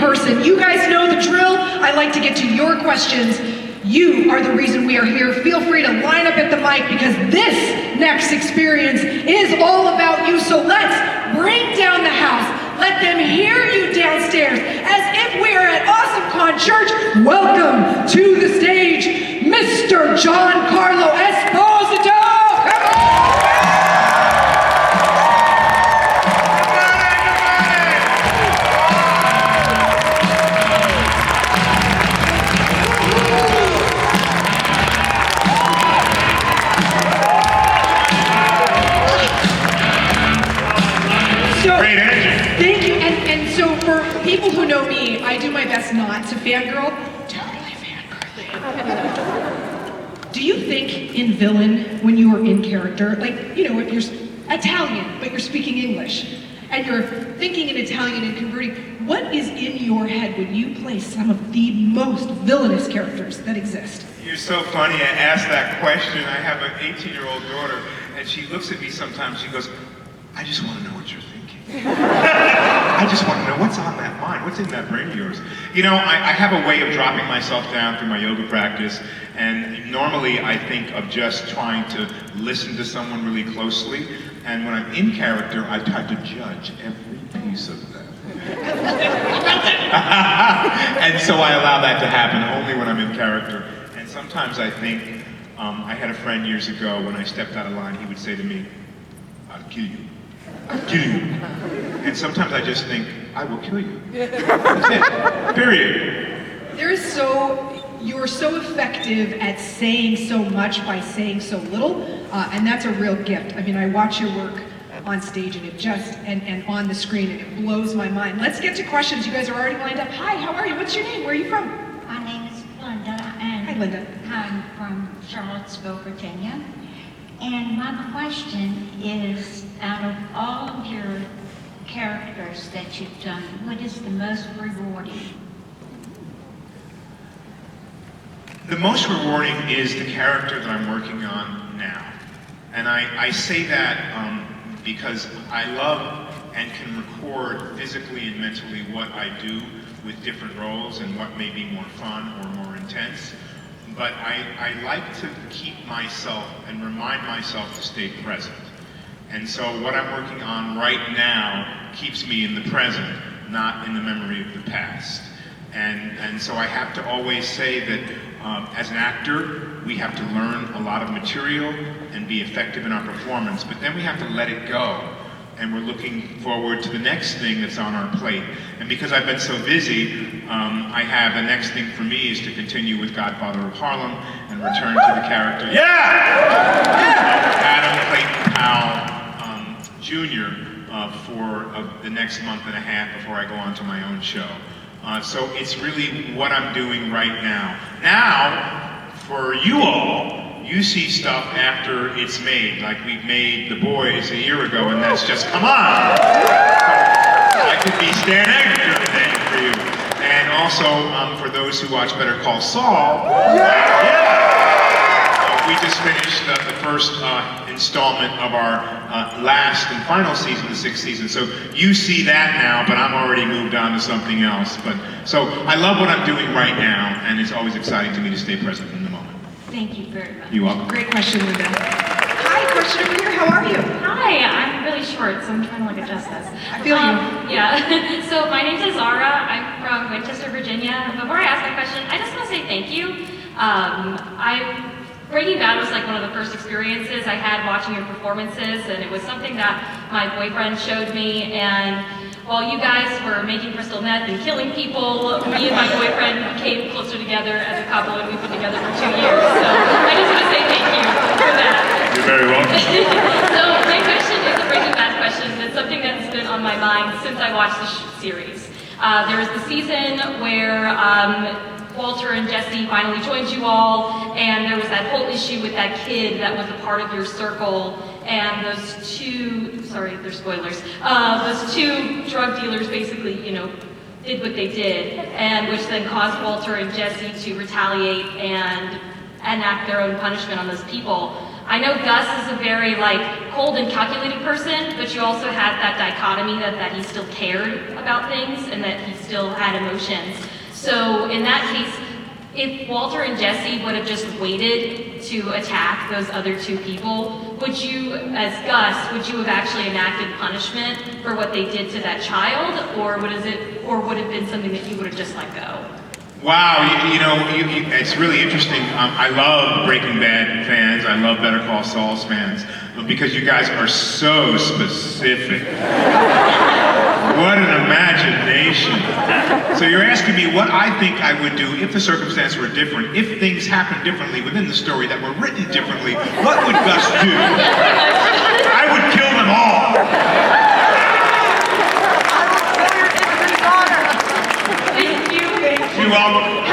person. You guys know the drill. I like to get to your questions. You are the reason we are here. Feel free to line up at the mic because this next experience is all about you. So let's bring down the house. Let them hear you downstairs as if we are at AwesomeCon Church. Welcome to the stage, Mr. Giancarlo Esposito. Come on! Great energy. Thank you. And so for people who know me, I do my best not to fangirl. Totally fangirl. Do you think in villain when you are in character, like, you know, if you're Italian, but you're speaking English, and you're thinking in Italian and converting, what is in your head when you play some of the most villainous characters that exist? You're so funny. I asked that question. I have an 18-year-old daughter, and she looks at me sometimes. She goes, I just want to know what you're thinking. I just want to know what's on that mind, what's in that brain of yours. You know, I have a way of dropping myself down through my yoga practice, and normally I think of just trying to listen to someone really closely, and when I'm in character, I try to judge every piece of that. And so I allow that to happen only when I'm in character. And sometimes I think, I had a friend years ago, when I stepped out of line, he would say to me, I'll kill you. I'll kill you. And sometimes I just think, I will kill you. That's it. Period. You're so effective at saying so much by saying so little, and that's a real gift. I mean, I watch your work on stage and it just, and on the screen, and it blows my mind. Let's get to questions. You guys are already lined up. Hi, how are you? What's your name? Where are you from? My name is Linda, and Hi, Linda. I'm from Charlottesville, Virginia. And my question is, out of all of your characters that you've done, what is the most rewarding? The most rewarding is the character that I'm working on now. And I say that because I love and can record physically and mentally what I do with different roles and what may be more fun or more intense. But I like to keep myself and remind myself to stay present. And so what I'm working on right now keeps me in the present, not in the memory of the past. And so I have to always say that as an actor, we have to learn a lot of material and be effective in our performance, but then we have to let it go. And we're looking forward to the next thing that's on our plate. And because I've been so busy, I have the next thing for me is to continue with Godfather of Harlem and return to the character. Adam Clayton Powell Jr. For the next month and a half before I go on to my own show. So it's really what I'm doing right now. Now, for you all, you see stuff after it's made, like we made The Boys a year ago, and that's just, come on! I could be Stan Agnew for you. And also, for those who watch Better Call Saul, we just finished the first installment of our last and final season, the 6th season. So you see that now, but I'm already moved on to something else. So I love what I'm doing right now, and it's always exciting to me to stay present in the moment. Thank you very much. You're welcome. Great question, Linda. Hi, question over here. How are you? Hi, I'm really short, so I'm trying to adjust this. I feel you. Yeah. So my name is Zara. I'm from Winchester, Virginia. Before I ask my question, I just want to say thank you. Breaking Bad was like one of the first experiences I had watching your performances, and it was something that my boyfriend showed me. And while you guys were making crystal meth and killing people, me and my boyfriend came closer together as a couple, and we've been together for 2 years. So I just want to say thank you for that. You're very welcome. So my question is a Breaking Bad question. It's something that's been on my mind since I watched the series. There was the season where Walter and Jesse finally joined you all, and there was that whole issue with that kid that was a part of your circle, and those two, sorry, they're spoilers, those two drug dealers basically, you know, did what they did, and which then caused Walter and Jesse to retaliate and enact their own punishment on those people. I know Gus is a very cold and calculating person, but you also had that dichotomy that he still cared about things and that he still had emotions. So in that case, if Walter and Jesse would have just waited to attack those other two people, would you, as Gus, would you have actually enacted punishment for what they did to that child, or would have been something that you would have just let go? Wow, it's really interesting. I love Breaking Bad fans. I love Better Call Saul's fans because you guys are so specific. What an imagination. So you're asking me what I think I would do if the circumstances were different, if things happened differently within the story that were written differently, what would Gus do? I would kill them all. You're welcome.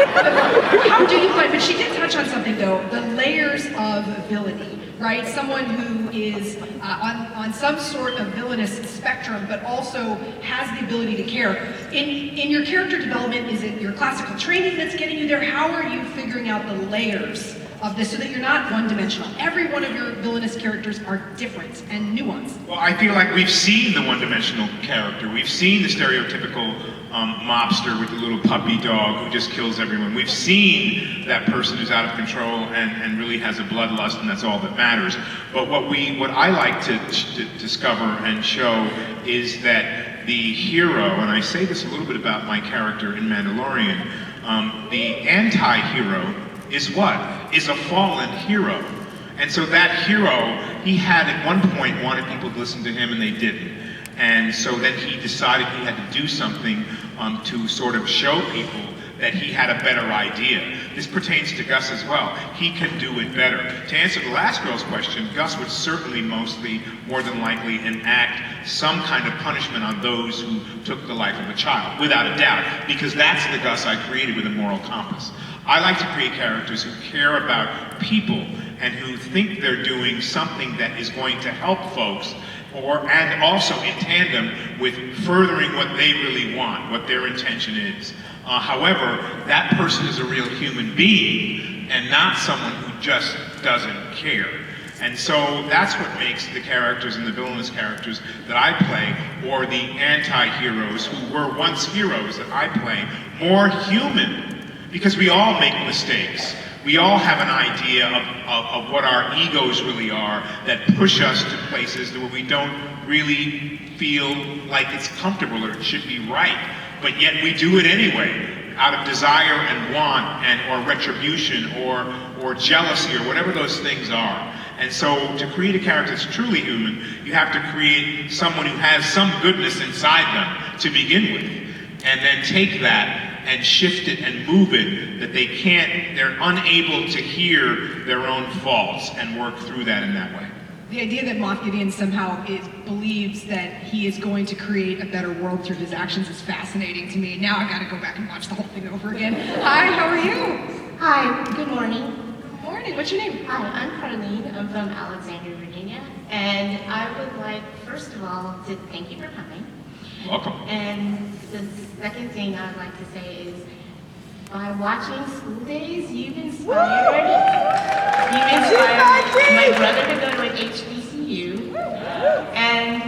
How do you find, but she did touch on something though, the layers of villainy, right? Someone who is on some sort of villainous spectrum, but also has the ability to care. In your character development, is it your classical training that's getting you there? How are you figuring out the layers of this so that you're not one-dimensional? Every one of your villainous characters are different and nuanced. Well, I feel like we've seen the one-dimensional character. We've seen the stereotypical mobster with the little puppy dog who just kills everyone. We've seen that person who's out of control and really has a bloodlust, and that's all that matters. But what I like to discover and show is that the hero, and I say this a little bit about my character in Mandalorian, the anti-hero is what? Is a fallen hero. And so that hero, he had at one point wanted people to listen to him and they didn't. And so then he decided he had to do something to sort of show people that he had a better idea. This pertains to Gus as well. He can do it better. To answer the last girl's question, Gus would certainly more than likely enact some kind of punishment on those who took the life of a child, without a doubt, because that's the Gus I created with a moral compass. I like to create characters who care about people and who think they're doing something that is going to help folks, and also in tandem with furthering what they really want, what their intention is. However, that person is a real human being and not someone who just doesn't care. And so that's what makes the characters and the villainous characters that I play, or the anti-heroes who were once heroes that I play, more human. Because we all make mistakes. We all have an idea of what our egos really are that push us to places where we don't really feel like it's comfortable or it should be right. But yet we do it anyway, out of desire and want or retribution or jealousy or whatever those things are. And so to create a character that's truly human, you have to create someone who has some goodness inside them to begin with. And then take that and shift it and move it, that they're unable to hear their own faults and work through that in that way. The idea that Moff Gideon somehow believes that he is going to create a better world through his actions is fascinating to me. Now I gotta go back and watch the whole thing over again. Hi, how are you? Hi, good morning. Good morning, what's your name? Hi, I'm Carlene. I'm from Alexandria, Virginia. And I would like, first of all, to thank you for coming. Welcome. And the second thing I would like to say is, by watching School Days, you've inspired my brother to go to an HBCU, and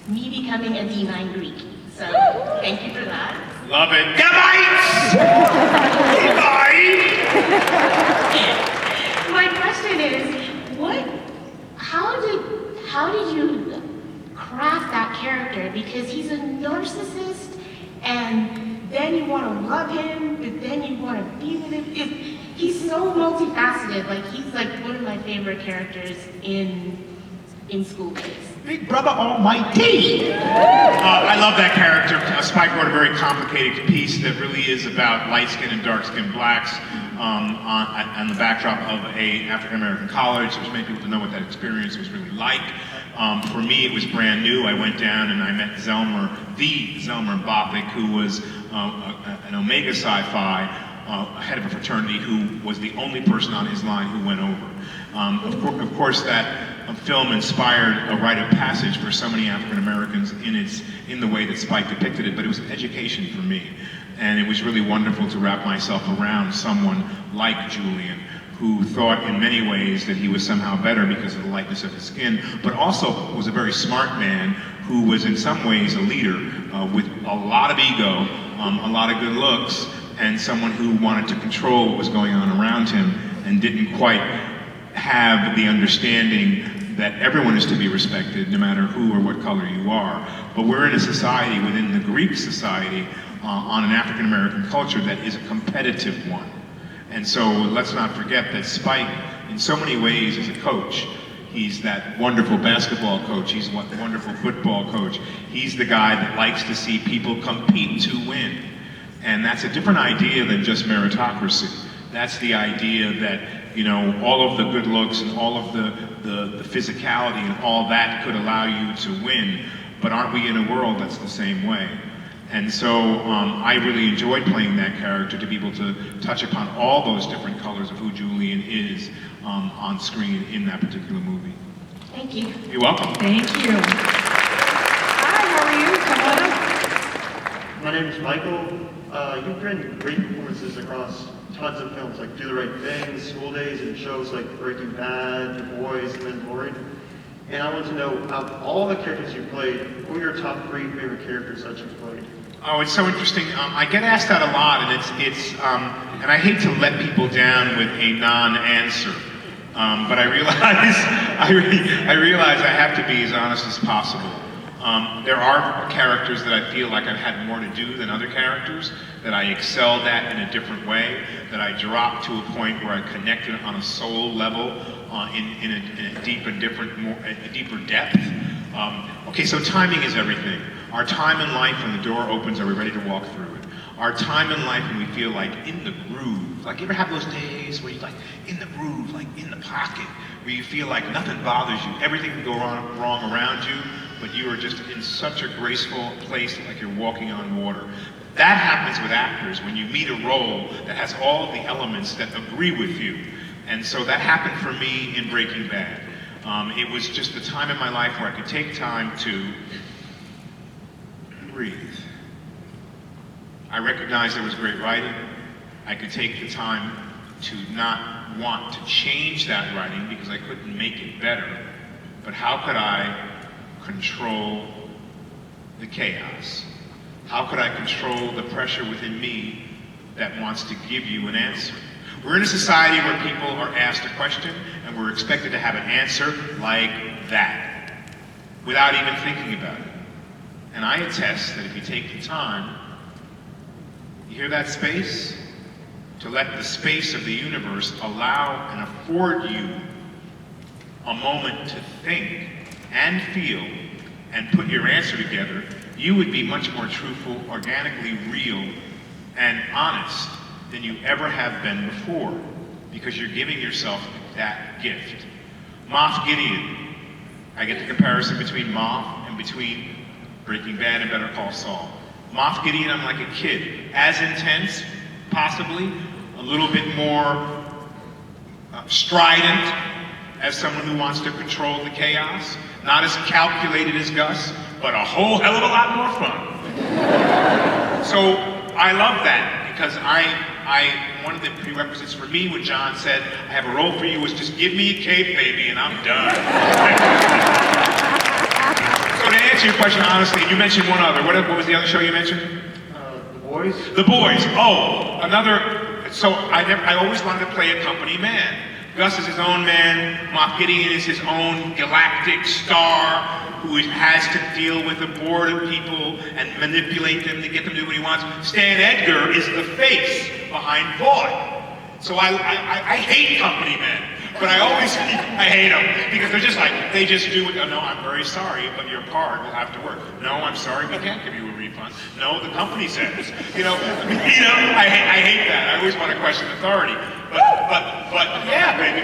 me becoming a D9 Greek. So, thank you for that. Love it. My question is, how did you craft that character? Because he's a narcissist, and then you want to love him, but then you want to be with him. He's so multifaceted. Like, he's like one of my favorite characters in School Days. Big Brother Almighty! I love that character. Spike wrote a very complicated piece that really is about light-skinned and dark-skinned blacks on the backdrop of a African-American college. There's many people to know what that experience was really like. For me, it was brand new. I went down and I met the Zelmer Bothic, who was an Omega Psi head of a fraternity who was the only person on his line who went over. Of course, that film inspired a rite of passage for so many African Americans in the way that Spike depicted it, but it was an education for me. And it was really wonderful to wrap myself around someone like Julian, who thought in many ways that he was somehow better because of the lightness of his skin, but also was a very smart man who was in some ways a leader with a lot of ego, a lot of good looks, and someone who wanted to control what was going on around him and didn't quite have the understanding that everyone is to be respected no matter who or what color you are. But we're in a society within the Greek society on an African American culture that is a competitive one. And so let's not forget that Spike, in so many ways, is a coach. He's that wonderful basketball coach. He's a wonderful football coach. He's the guy that likes to see people compete to win. And that's a different idea than just meritocracy. That's the idea that, you know, all of the good looks and all of the physicality and all that could allow you to win. But aren't we in a world that's the same way? And so I really enjoyed playing that character, to be able to touch upon all those different colors of who Julian is on screen in that particular movie. Thank you. You're welcome. Thank you. Hi, how are you? Come on up. My name is Michael. You've written great performances across tons of films like Do the Right Thing, School Days, and shows like Breaking Bad, The Boys, and Mandalorian. And I want to know, out of all the characters you've played, who are your top 3 favorite characters that you've played? Oh, it's so interesting. I get asked that a lot, and and I hate to let people down with a non-answer. But I realize I have to be as honest as possible. There are characters that I feel like I've had more to do than other characters, that I excelled at in a different way, that I dropped to a point where I connected on a soul level, in a deeper depth. Okay, so timing is everything. Our time in life, when the door opens, are we ready to walk through it? Our time in life when we feel like in the groove. Like, you ever have those days where you're like in the groove, like in the pocket, where you feel like nothing bothers you, everything can go wrong around you, but you are just in such a graceful place, like you're walking on water. That happens with actors when you meet a role that has all of the elements that agree with you. And so that happened for me in Breaking Bad. It was just the time in my life where I could take time to breathe. I recognized there was great writing. I could take the time to not want to change that writing because I couldn't make it better. But how could I control the chaos? How could I control the pressure within me that wants to give you an answer? We're in a society where people are asked a question and we're expected to have an answer like that, without even thinking about it. And I attest that if you take the time, you hear that space? To let the space of the universe allow and afford you a moment to think and feel and put your answer together, you would be much more truthful, organically real, and honest than you ever have been before, because you're giving yourself that gift. Moff Gideon. I get the comparison between Moff and between Breaking Bad and Better Call Saul. Moff Gideon, I'm like a kid. As intense, possibly, a little bit more strident as someone who wants to control the chaos. Not as calculated as Gus, but a whole hell of a lot more fun. So I love that, because one of the prerequisites for me when John said, I have a role for you, was just give me a cape, baby, and I'm done. So to answer your question honestly, you mentioned one other. What was the other show you mentioned? The Boys. The Boys. Oh, another. So I always wanted to play a company man. Gus is his own man. Moff Gideon is his own galactic star who has to deal with a board of people and manipulate them to get them to do what he wants. Stan Edgar is the face behind Vought. So I hate company men. But I hate them, because they're just like, they just do it. Oh, no, I'm very sorry, but your card will have to work. No, I'm sorry, we can't give you a refund. No, the company says. I hate that. I always want to question authority. But yeah, baby,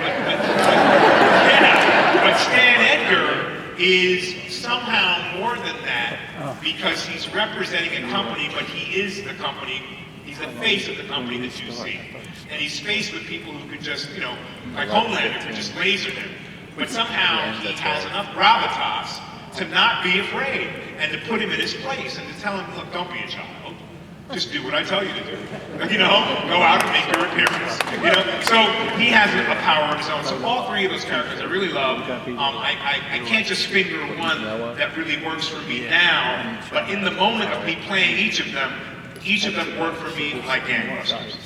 but Stan Edgar is somehow more than that, because he's representing a company, but he is the company. He's the face of the company that you see. And he's faced with people who could just, like Homelander, could just laser him. But somehow he has enough gravitas to not be afraid and to put him in his place and to tell him, look, don't be a child. Just do what I tell you to do. You know, go out and make your appearance. You know, so he has a power of his own. So all three of those characters I really love. I can't just finger one that really works for me now, but in the moment of me playing each of them work for me like gangbusters.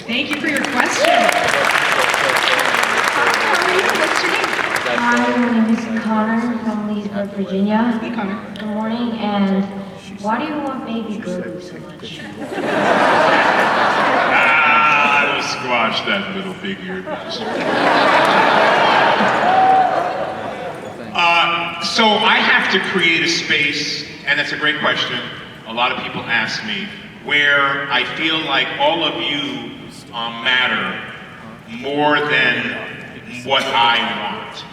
Thank you for your question. How are you? What's your name? Hi, my name is Connor from Leesburg, Virginia. Hey, Connor. Good morning, and why do you want baby Grogu so much? I will squash that little big-eared bastard. So I have to create a space, and that's a great question. A lot of people ask me, where I feel like all of you matter more than what I want.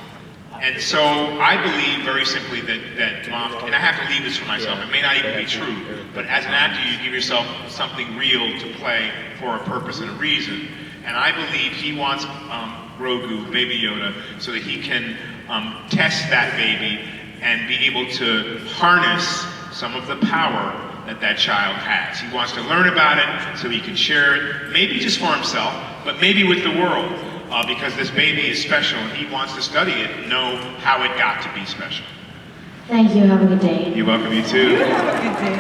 And so I believe very simply that Mom, and I have to leave this for myself, it may not even be true, but as an actor you give yourself something real to play for a purpose and a reason. And I believe he wants Grogu, Baby Yoda, so that he can test that baby and be able to harness some of the power that child has. He wants to learn about it so he can share it, maybe just for himself, but maybe with the world. Because this baby is special and he wants to study it and know how it got to be special. Thank you, have a good day. You're welcome, you too. You have a good day.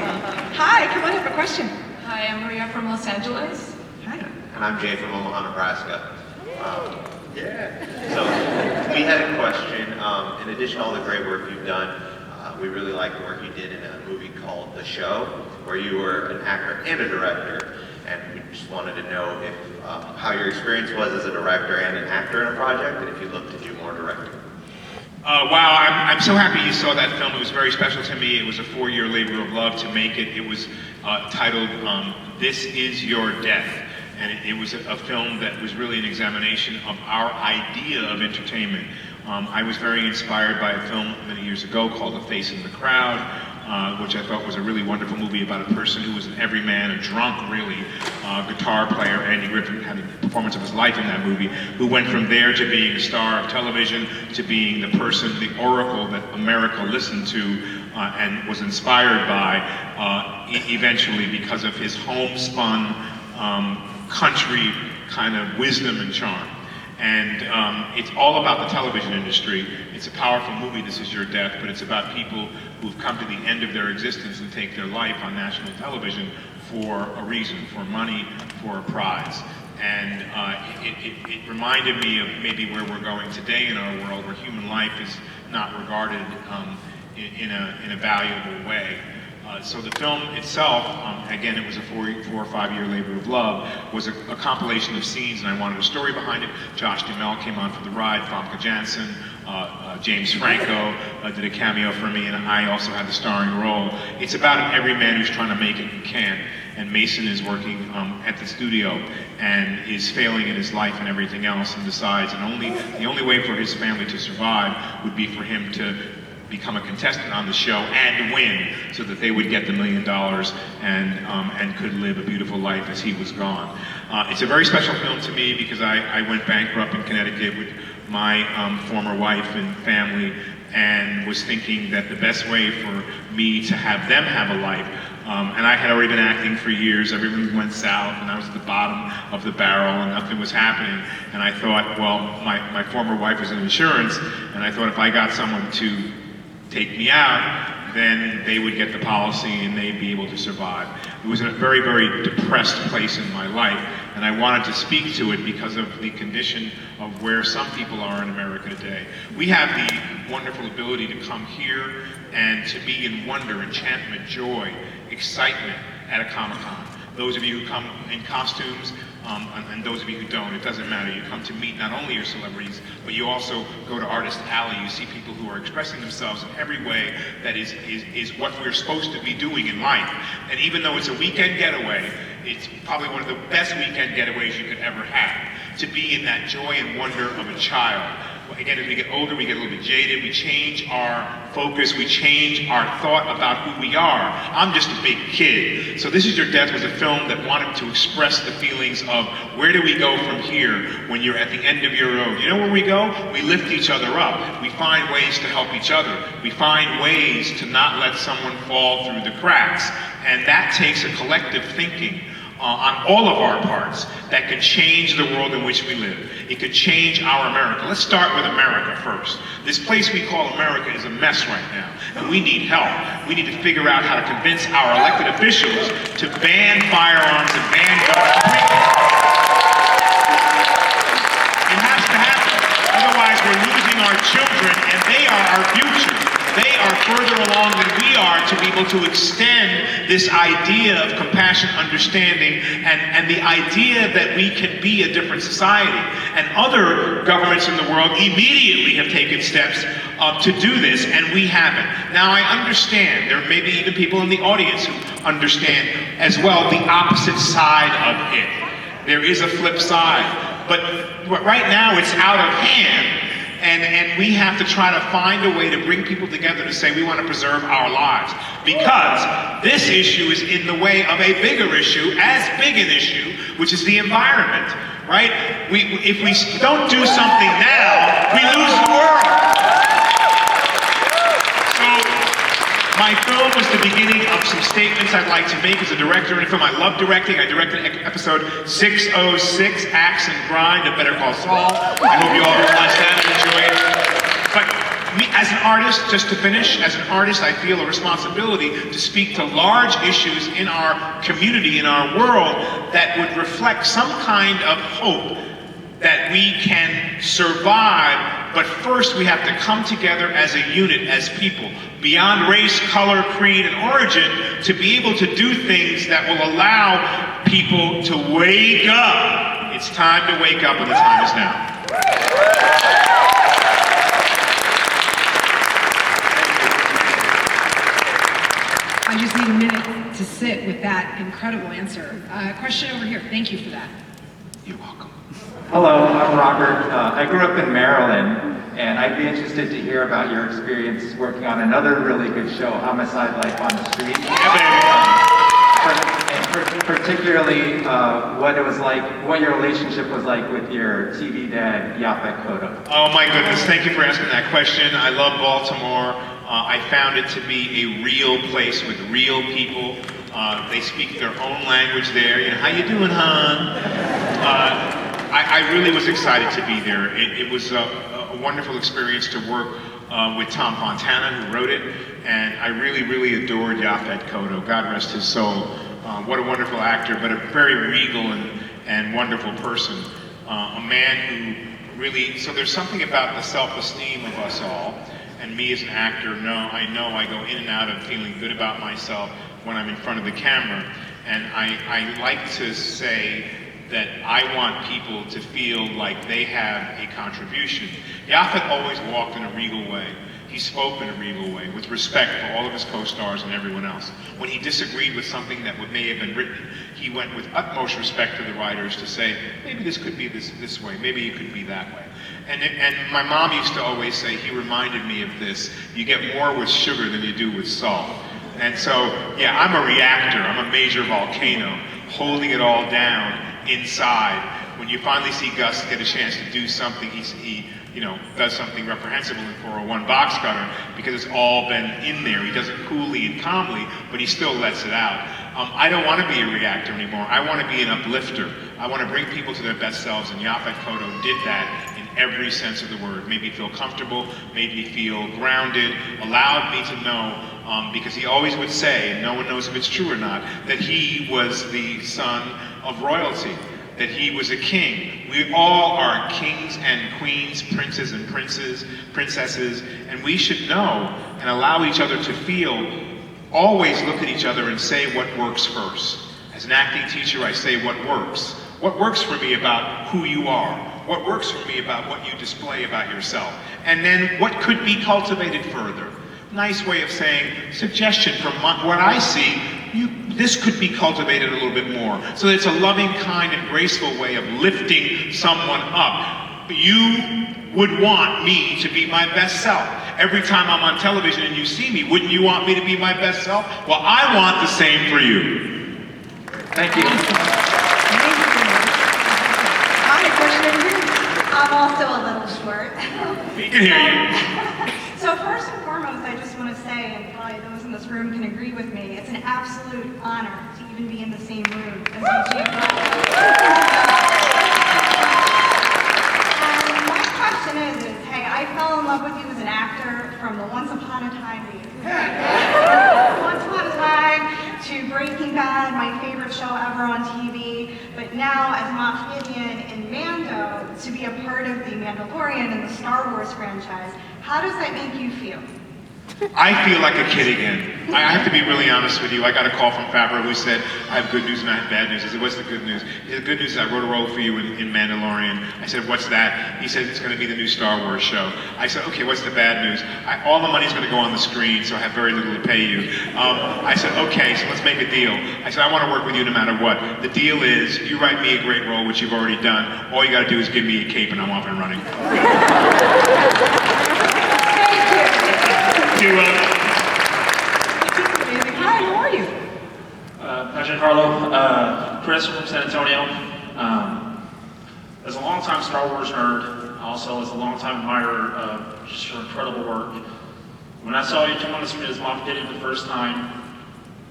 Hi, come on up, a question. Hi, I'm Maria from Los Angeles. Hi. And I'm Jay from Omaha, Nebraska. So we had a question. In addition to all the great work you've done, we really like the work you did in a movie called The Show, where you were an actor and a director. And we just wanted to know if how your experience was as a director and an actor in a project, and if you look to do more directing. Wow, I'm so happy you saw that film. It was very special to me. It was a 4-year labor of love to make it. It was titled This Is Your Death. And it was a film that was really an examination of our idea of entertainment. I was very inspired by a film many years ago called The Face in the Crowd, which I thought was a really wonderful movie about a person who was an everyman, a drunk really, guitar player. Andy Griffith had the performance of his life in that movie, who went from there to being a star of television, to being the person, the oracle that America listened to and was inspired by, eventually because of his homespun country kind of wisdom and charm. And it's all about the television industry. It's a powerful movie, This Is Your Death, but it's about people who've come to the end of their existence and take their life on national television for a reason, for money, for a prize. And it reminded me of maybe where we're going today in our world, where human life is not regarded in a valuable way. So the film itself, again, it was a 4 or 5 year labor of love, was a compilation of scenes, and I wanted a story behind it. Josh Duhamel came on for the ride, Famke Janssen, James Franco did a cameo for me, and I also had the starring role. It's about an everyman who's trying to make it and can't, and Mason is working at the studio and is failing in his life and everything else, and decides the only way for his family to survive would be for him to become a contestant on the show and win, so that they would get the $1 million and could live a beautiful life as he was gone. It's a very special film to me because I went bankrupt in Connecticut with my former wife and family, and was thinking that the best way for me to have them have a life, and I had already been acting for years, everything went south, and I was at the bottom of the barrel and nothing was happening. And I thought, well, my former wife was in insurance, and I thought if I got someone to take me out, then they would get the policy and they'd be able to survive. It was in a very, very depressed place in my life, and I wanted to speak to it because of the condition of where some people are in America today. We have the wonderful ability to come here and to be in wonder, enchantment, joy, excitement at a Comic-Con. Those of you who come in costumes, and those of you who don't, it doesn't matter. You come to meet not only your celebrities, but you also go to Artist Alley. You see people who are expressing themselves in every way that is what we're supposed to be doing in life. And even though it's a weekend getaway, it's probably one of the best weekend getaways you could ever have. To be in that joy and wonder of a child. Again, as we get older, we get a little bit jaded, we change our focus, we change our thought about who we are. I'm just a big kid. So This Is Your Death was a film that wanted to express the feelings of where do we go from here when you're at the end of your road. You know where we go? We lift each other up. We find ways to help each other. We find ways to not let someone fall through the cracks. And that takes a collective thinking on all of our parts that can change the world in which we live. It could change our America. Let's start with America first. This place we call America is a mess right now, and we need help. We need to figure out how to convince our elected officials to ban firearms and ban guns. It has to happen. Otherwise, we're losing our children, and they are our future. They are further along than we are to be able to extend this idea of compassion, understanding, and the idea that we can be a different society. And other governments in the world immediately have taken steps to do this, and we haven't. Now, I understand, there may be even people in the audience who understand as well the opposite side of it. There is a flip side, but right now it's out of hand. And we have to try to find a way to bring people together to say we want to preserve our lives. Because this issue is in the way of a bigger issue, as big an issue, which is the environment, right? If we don't do something now, we lose the world. So my film was the beginning of some statements I'd like to make as a director in a film. I love directing. I directed episode 606, Axe and Grind of Better Call Saul. I hope you all realize that and enjoy it. But me, as an artist, just to finish, as an artist, I feel a responsibility to speak to large issues in our community, in our world, that would reflect some kind of hope that we can survive, but first we have to come together as a unit, as people, beyond race, color, creed, and origin, to be able to do things that will allow people to wake up. It's time to wake up, and the time is now. I just need a minute to sit with that incredible answer. Question over here. Thank you for that. You're welcome. Hello, I'm Robert. I grew up in Maryland, and I'd be interested to hear about your experience working on another really good show, Homicide: Life on the Street. And particularly what it was like, what your relationship was like with your TV dad, Yaphet Kotto. Oh my goodness, thank you for asking that question. I love Baltimore. I found it to be a real place with real people. They speak their own language there. You know, how you doing, hon? I really was excited to be there. It was a wonderful experience to work with Tom Fontana, who wrote it, and I really, really adored Yaphet Kotto. God rest his soul. What a wonderful actor, but a very regal and wonderful person. A man who really, so there's something about the self-esteem of us all, and me as an actor, I know I go in and out of feeling good about myself when I'm in front of the camera, and I like to say that I want people to feel like they have a contribution. Yaphet always walked in a regal way. He spoke in a regal way, with respect for all of his co-stars and everyone else. When he disagreed with something that may have been written, he went with utmost respect to the writers to say, maybe this could be this way, maybe it could be that way. And my mom used to always say, he reminded me of this, you get more with sugar than you do with salt. And so, yeah, I'm a reactor, I'm a major volcano, holding it all down inside. When you finally see Gus get a chance to do something, he does something reprehensible in 401 box cutter, because it's all been in there. He does it coolly and calmly, but he still lets it out. I don't want to be a reactor anymore. I want to be an uplifter. I want to bring people to their best selves, and Yaphet Kotto did that in every sense of the word. Made me feel comfortable, made me feel grounded, allowed me to know, because he always would say, and no one knows if it's true or not, that he was the son of royalty, that he was a king. We all are kings and queens, princes and princesses, and we should know and allow each other to feel, always look at each other and say what works first. As an acting teacher, I say what works. What works for me about who you are? What works for me about what you display about yourself? And then what could be cultivated further? Nice way of saying, suggestion from what I see, this could be cultivated a little bit more. So that it's a loving, kind, and graceful way of lifting someone up. You would want me to be my best self. Every time I'm on television and you see me, wouldn't you want me to be my best self? Well, I want the same for you. Thank you. Hi, question over here. I'm also a little short. We can hear you. So first and foremost, I just want to say, and probably those in this room can agree with me, it's an absolute honor to even be in the same room as you. And my question is, hey, I fell in love with you as an actor from the Once Upon a Time to Breaking Bad, my favorite show ever on TV, but now as Moff Gideon in Mando, to be a part of the Mandalorian and the Star Wars franchise, how does that make you feel? I feel like a kid again. I have to be really honest with you. I got a call from Favreau who said, I have good news and I have bad news. I said, what's the good news? He said, the good news is I wrote a role for you in Mandalorian. I said, what's that? He said, it's going to be the new Star Wars show. I said, okay, what's the bad news? All the money's going to go on the screen, so I have very little to pay you. I said, okay, so let's make a deal. I said, I want to work with you no matter what. The deal is, you write me a great role, which you've already done. All you got to do is give me a cape and I'm off and running. Thank you. Hi, how are you? Gianocarlo, Chris from San Antonio. As a longtime Star Wars nerd, also as a longtime admirer of just your incredible work, when I saw you come on the screen as Moff Gideon the first time,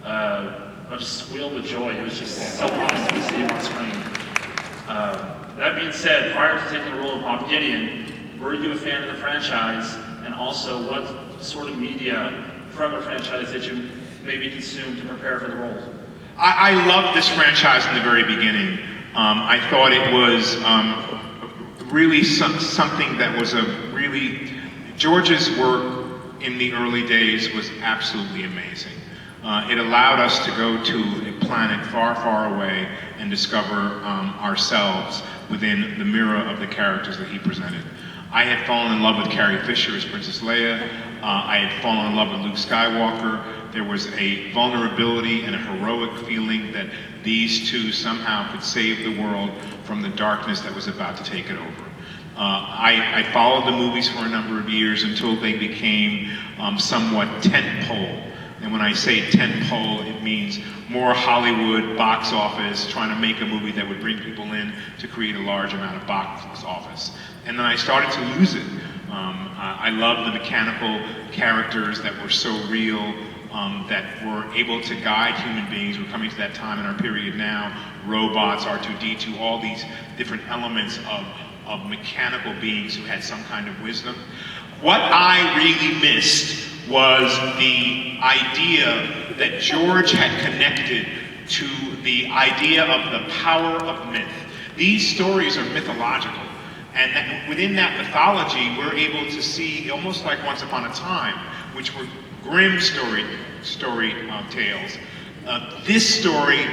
I just squealed with joy. It was just so awesome to see you on screen. That being said, prior to taking the role of Moff Gideon, were you a fan of the franchise? And also, what sort of media from the franchise that you maybe consumed to prepare for the role? I loved this franchise in the very beginning. I thought it was really something that was George's work in the early days was absolutely amazing. It allowed us to go to a planet far, far away and discover ourselves within the mirror of the characters that he presented. I had fallen in love with Carrie Fisher as Princess Leia. I had fallen in love with Luke Skywalker. There was a vulnerability and a heroic feeling that these two somehow could save the world from the darkness that was about to take it over. I followed the movies for a number of years until they became somewhat tentpole. And when I say tentpole, it means more Hollywood box office, trying to make a movie that would bring people in to create a large amount of box office. And then I started to lose it. I loved the mechanical characters that were so real, that were able to guide human beings. We're coming to that time in our period now, robots, R2-D2, all these different elements of mechanical beings who had some kind of wisdom. What I really missed was the idea that George had connected to the idea of the power of myth. These stories are mythological, and that within that mythology, we're able to see, almost like Once Upon a Time, which were grim story tales. This story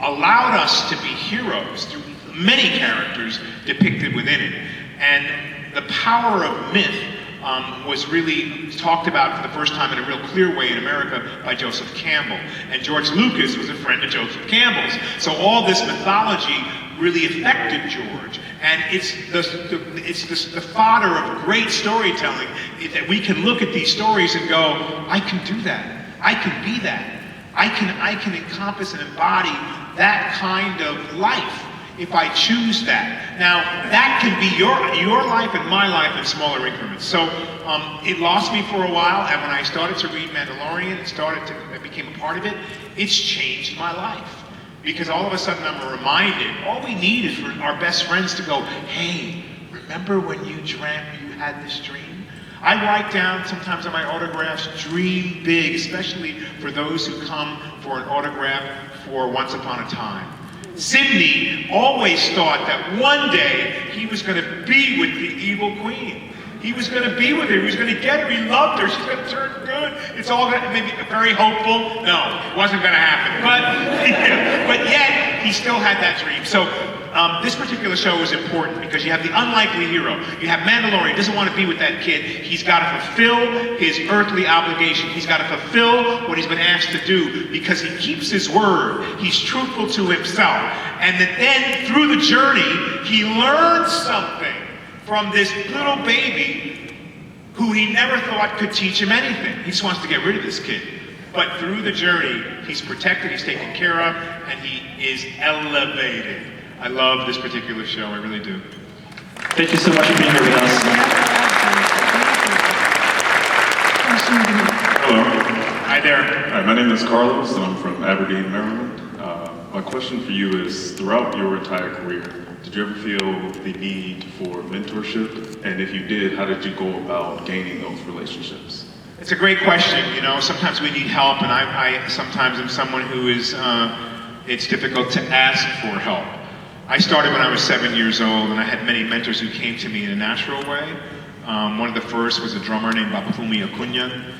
allowed us to be heroes through many characters depicted within it, and the power of myth was really talked about for the first time in a real clear way in America by Joseph Campbell. And George Lucas was a friend of Joseph Campbell's. So all this mythology really affected George. And it's the fodder of great storytelling that we can look at these stories and go, I can do that. I can be that. I can encompass and embody that kind of life if I choose that. Now, that can be your life and my life in smaller increments. So it lost me for a while, and when I started to read Mandalorian and I became a part of it, it's changed my life. Because all of a sudden I'm reminded, all we need is for our best friends to go, hey, remember when you dreamt you had this dream? I write down sometimes on my autographs, dream big, especially for those who come for an autograph for Once Upon a Time. Sidney always thought that one day he was going to be with the evil queen. He was going to be with her. He was going to get her. He loved her. She's going to turn good. It's all going to maybe very hopeful. No, it wasn't going to happen. But yet he still had that dream. So this particular show is important because you have the unlikely hero. You have Mandalorian, doesn't want to be with that kid. He's got to fulfill his earthly obligation. He's got to fulfill what he's been asked to do because he keeps his word. He's truthful to himself. And then through the journey, he learns something from this little baby who he never thought could teach him anything. He just wants to get rid of this kid. But through the journey, he's protected, he's taken care of, and he is elevated. I love this particular show, I really do. Thank you so much for being here with us. Hi there. Hi, my name is Carlos, and I'm from Aberdeen, Maryland. My question for you is, throughout your entire career, did you ever feel the need for mentorship? And if you did, how did you go about gaining those relationships? It's a great question. You know, sometimes we need help, and I sometimes am someone who is, it's difficult to ask for help. I started when I was 7 years old, and I had many mentors who came to me in a natural way. One of the first was a drummer named Babafumi Akunya,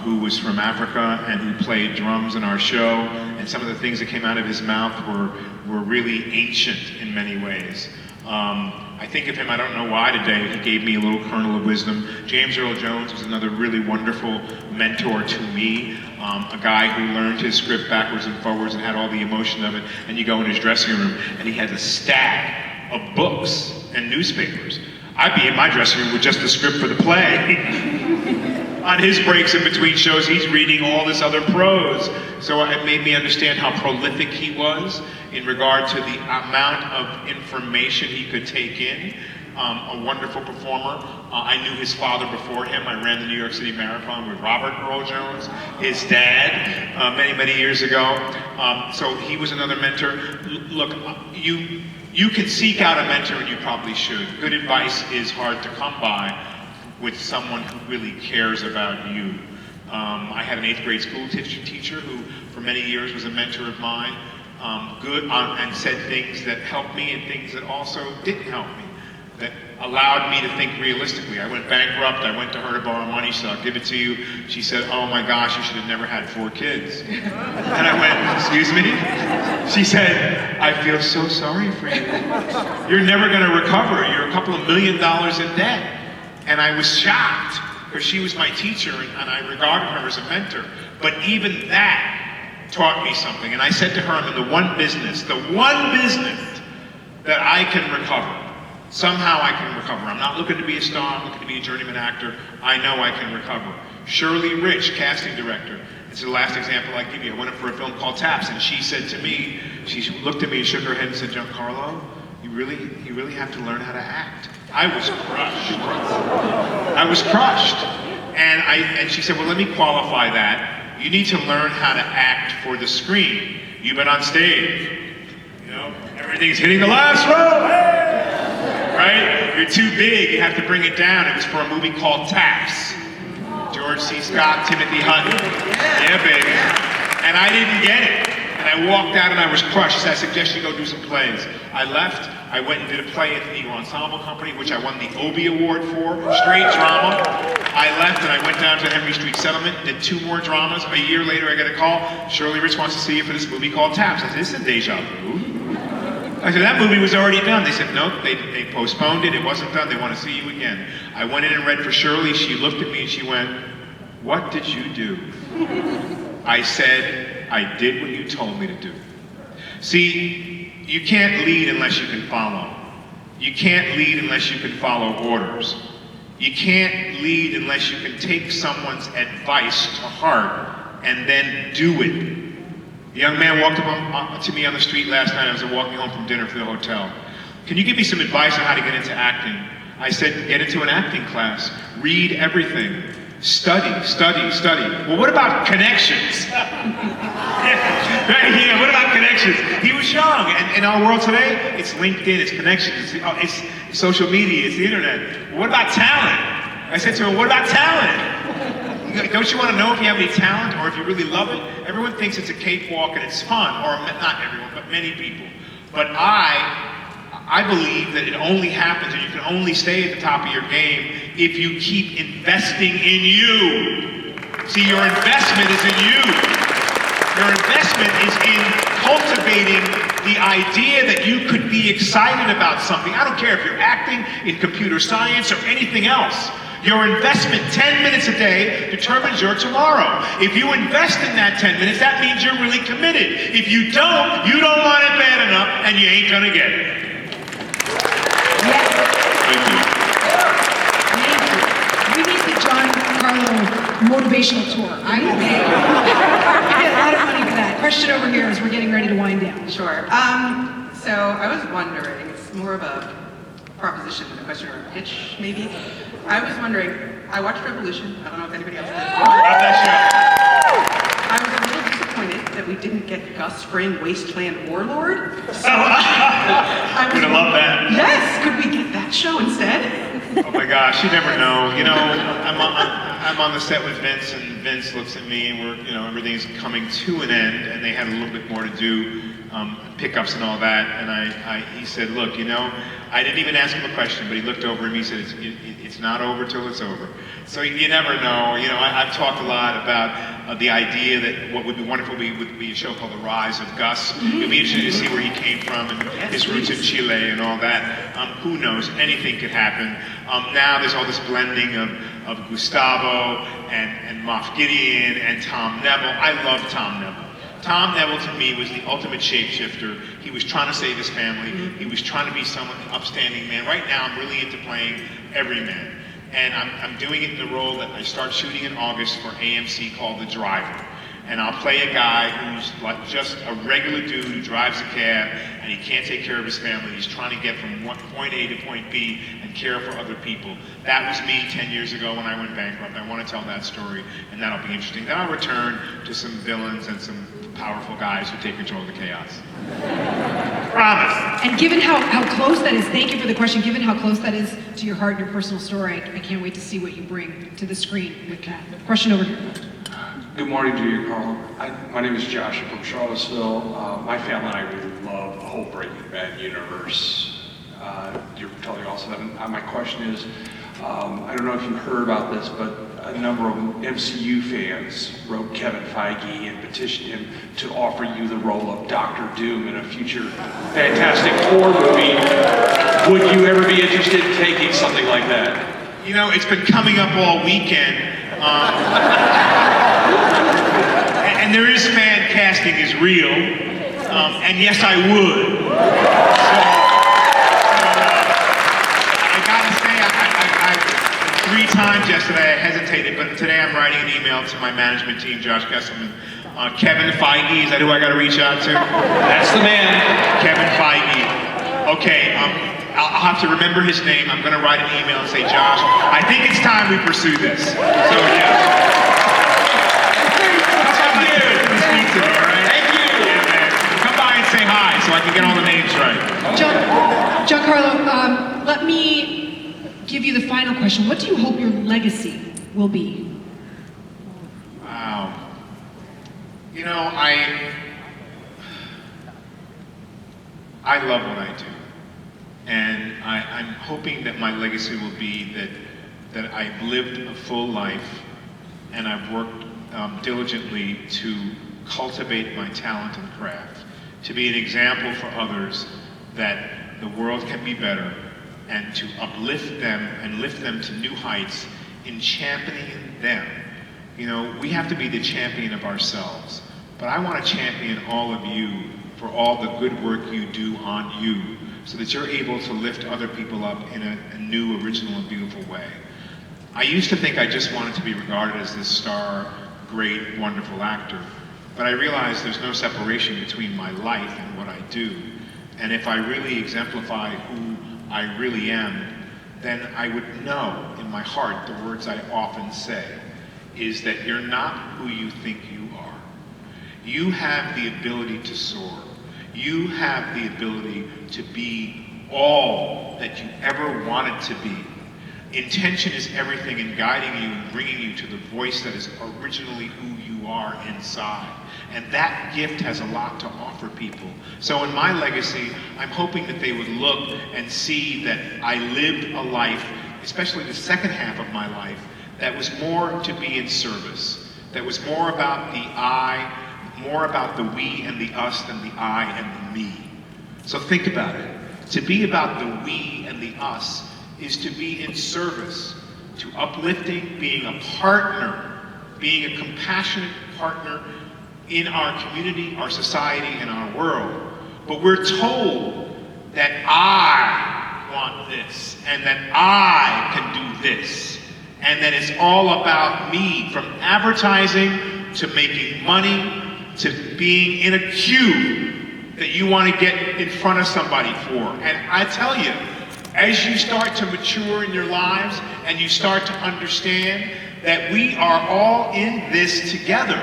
who was from Africa and who played drums in our show, and some of the things that came out of his mouth were really ancient in many ways. I think of him, I don't know why today, he gave me a little kernel of wisdom. James Earl Jones was another really wonderful mentor to me, a guy who learned his script backwards and forwards and had all the emotion of it, and you go in his dressing room and he has a stack of books and newspapers. I'd be in my dressing room with just the script for the play. On his breaks in between shows, he's reading all this other prose. So it made me understand how prolific he was in regard to the amount of information he could take in. A wonderful performer. I knew his father before him. I ran the New York City Marathon with Robert Earl Jones, his dad, many years ago. So he was another mentor. Look, you can seek out a mentor, and you probably should. Good advice is hard to come by with someone who really cares about you. I had an 8th grade school teacher who for many years was a mentor of mine, and said things that helped me and things that also didn't help me, that allowed me to think realistically. I went bankrupt, I went to her to borrow money, she said, I'll give it to you. She said, oh my gosh, you should have never had 4 kids. And I went, excuse me? She said, I feel so sorry for you. You're never gonna recover, you're a couple of $1 million in debt. And I was shocked, because she was my teacher and I regarded her as a mentor. But even that taught me something. And I said to her, I'm in the one business that I can recover. Somehow I can recover. I'm not looking to be a star, I'm looking to be a journeyman actor. I know I can recover. Shirley Rich, casting director. It's the last example I give you. I went up for a film called Taps, and she said to me, she looked at me and shook her head and said, Giancarlo, you really have to learn how to act. I was crushed. I was crushed. And she said, well, let me qualify that. You need to learn how to act for the screen. You've been on stage. You know, everything's hitting the last row. Hey! Right? You're too big. You have to bring it down. It was for a movie called Taps. George C. Scott, Timothy Hutton. Yeah, baby. And I didn't get it. And I walked out and I was crushed. She said, I suggest you go do some plays. I left. I went and did a play at the Eagle Ensemble Company, which I won the Obie Award for, straight drama. I left and I went down to Henry Street Settlement, did 2 more dramas. A year later, I got a call. Shirley Rich wants to see you for this movie called Taps. I said, this is a deja vu. I said, that movie was already done. They said, nope, they postponed it. It wasn't done. They want to see you again. I went in and read for Shirley. She looked at me and she went, what did you do? I said, I did what you told me to do. See, you can't lead unless you can follow. You can't lead unless you can follow orders. You can't lead unless you can take someone's advice to heart and then do it. A young man walked up to me on the street last night. I was walking home from dinner for the hotel. Can you give me some advice on how to get into acting? I said, get into an acting class. Read everything. Study. Well, what about connections? Right? Yeah, what about connections? He was young, and in our world today, it's LinkedIn, it's connections, it's social media, it's the internet. Well, what about talent? I said to him, what about talent? Don't you want to know if you have any talent or if you really love it? Everyone thinks it's a cakewalk and it's fun, or not everyone, but many people. But I believe that it only happens and you can only stay at the top of your game if you keep investing in you. See, your investment is in you. Your investment is in cultivating the idea that you could be excited about something. I don't care if you're acting, in computer science, or anything else. Your investment, 10 minutes a day, determines your tomorrow. If you invest in that 10 minutes, that means you're really committed. If you don't want it bad enough, and you ain't gonna get it. Thank you. We need the Giancarlo motivational tour. I get a lot of money for that. Question over here as we're getting ready to wind down. Sure. So I was wondering, it's more of a proposition than a question or a pitch, maybe. I was wondering, I watched Revolution. I don't know if anybody else did. Love that show. that we didn't get Gus Fring, Wasteland Warlord. So I would have loved that. Yes, could we get that show instead? Oh my gosh, you never know. You know, I'm on the set with Vince, and Vince looks at me, and we're, you know, everything's coming to an end, and they had a little bit more to do, pickups and all that, and he said, look, you know, I didn't even ask him a question, but he looked over at me and he said, it's not over till it's over. So you never know. You know, I've talked a lot about the idea that what would be wonderful would be a show called The Rise of Gus. It'd be interesting to see where he came from and his roots in Chile and all that. Who knows? Anything could happen. Now there's all this blending of Gustavo and Moff Gideon and Tom Neville. I love Tom Neville. Tom Neville, to me, was the ultimate shapeshifter. He was trying to save his family. He was trying to be someone, an upstanding man. Right now, I'm really into playing everyman. And I'm doing it in the role that I start shooting in August for AMC called The Driver. And I'll play a guy who's like just a regular dude who drives a cab and he can't take care of his family. He's trying to get from point A to point B and care for other people. That was me 10 years ago when I went bankrupt. I want to tell that story, and that'll be interesting. Then I'll return to some villains and some powerful guys who take control of the chaos. Promise. And given how close that is, thank you for the question, given how close that is to your heart and your personal story, I can't wait to see what you bring to the screen with that. Question over here. Good morning, Gianocarlo. My name is Josh from Charlottesville. My family and I really love the whole Breaking Bad universe. You're totally awesome. And my question is, I don't know if you've heard about this, but a number of MCU fans wrote Kevin Feige and petitioned him to offer you the role of Doctor Doom in a future Fantastic Four movie. Would you ever be interested in taking something like that? You know, it's been coming up all weekend. And there is fan casting is real, and yes, I would. So, I gotta say, I 3 times yesterday I hesitated, but today I'm writing an email to my management team, Josh Gesselman. Kevin Feige, is that who I gotta reach out to? That's the man. Kevin Feige. Okay, I'll have to remember his name. I'm gonna write an email and say, Josh, I think it's time we pursue this. So yeah. Thank you. Yeah, man. Come by and say hi so I can get all the names right. Giancarlo, let me give you the final question. What do you hope your legacy will be? Wow. You know, I love what I do. And I'm hoping that my legacy will be that I've lived a full life and I've worked diligently to cultivate my talent and craft, to be an example for others that the world can be better, and to uplift them and lift them to new heights in championing them. You know, we have to be the champion of ourselves, but I want to champion all of you for all the good work you do on you, so that you're able to lift other people up in a new, original, and beautiful way. I used to think I just wanted to be regarded as this star, great, wonderful actor, but I realized there's no separation between my life and what I do. And if I really exemplify who I really am, then I would know in my heart the words I often say, is that you're not who you think you are. You have the ability to soar. You have the ability to be all that you ever wanted to be. Intention is everything in guiding you and bringing you to the voice that is originally who you are inside. And that gift has a lot to offer people. So in my legacy, I'm hoping that they would look and see that I lived a life, especially the second half of my life, that was more to be in service, that was more about the I, more about the we and the us than the I and the me. So think about it. To be about the we and the us is to be in service, to uplifting, being a partner, being a compassionate partner in our community, our society, and our world. But we're told that I want this, and that I can do this, and that it's all about me, from advertising to making money to being in a queue that you want to get in front of somebody for. And I tell you, as you start to mature in your lives and you start to understand that we are all in this together,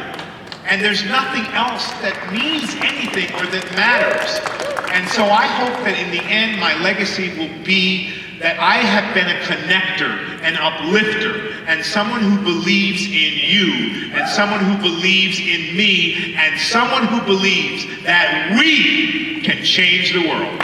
And there's nothing else that means anything or that matters. And so I hope that in the end, my legacy will be that I have been a connector, an uplifter, and someone who believes in you, and someone who believes in me, and someone who believes that we can change the world.